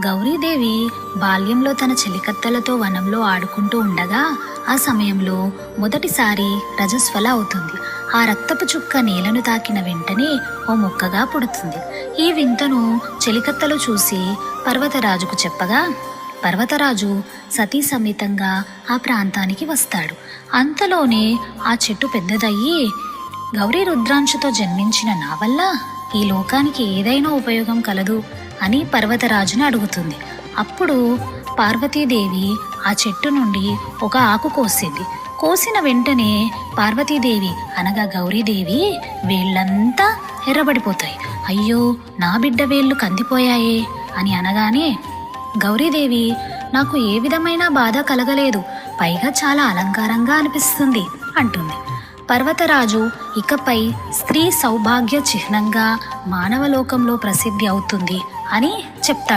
గౌరీదేవి బాల్యంలో తన చెలికత్తెలతో వనంలో ఆడుకుంటూ ఉండగా ఆ సమయంలో మొదటిసారి రజస్వల అవుతుంది. ఆ రక్తపు చుక్క నేలను తాకిన వెంటనే ఓ మొక్కగా పుడుతుంది. ఈ వింతను చెలికత్తెలు చూసి పర్వతరాజుకు చెప్పగా పర్వతరాజు సతీ సమేతంగా ఆ ప్రాంతానికి వస్తాడు. అంతలోనే ఆ చెట్టు పెద్దదయ్యి, గౌరీ రుద్రాంశతో జన్మించిన నా వల్ల ఈ లోకానికి ఏదైనా ఉపయోగం కలదు అని పర్వతరాజును అడుగుతుంది. అప్పుడు పార్వతీదేవి ఆ చెట్టు నుండి ఒక ఆకు కోసింది. కోసిన వెంటనే పార్వతీదేవి అనగా గౌరీదేవి వేళ్ళంతా ఎర్రబడిపోతాయి. అయ్యో, నా బిడ్డ వేళ్ళు కందిపోయాయే అని అనగానే గౌరీదేవి నాకు ఏ విధమైన బాధ కలగలేదు, పైగా చాలా అలంకారంగా అనిపిస్తుంది అంటుంది. పర్వతరాజు ఇకపై స్త్రీ సౌభాగ్య చిహ్నంగా మానవలోకంలో ప్రసిద్ధి అవుతుంది అని చెప్తాడు.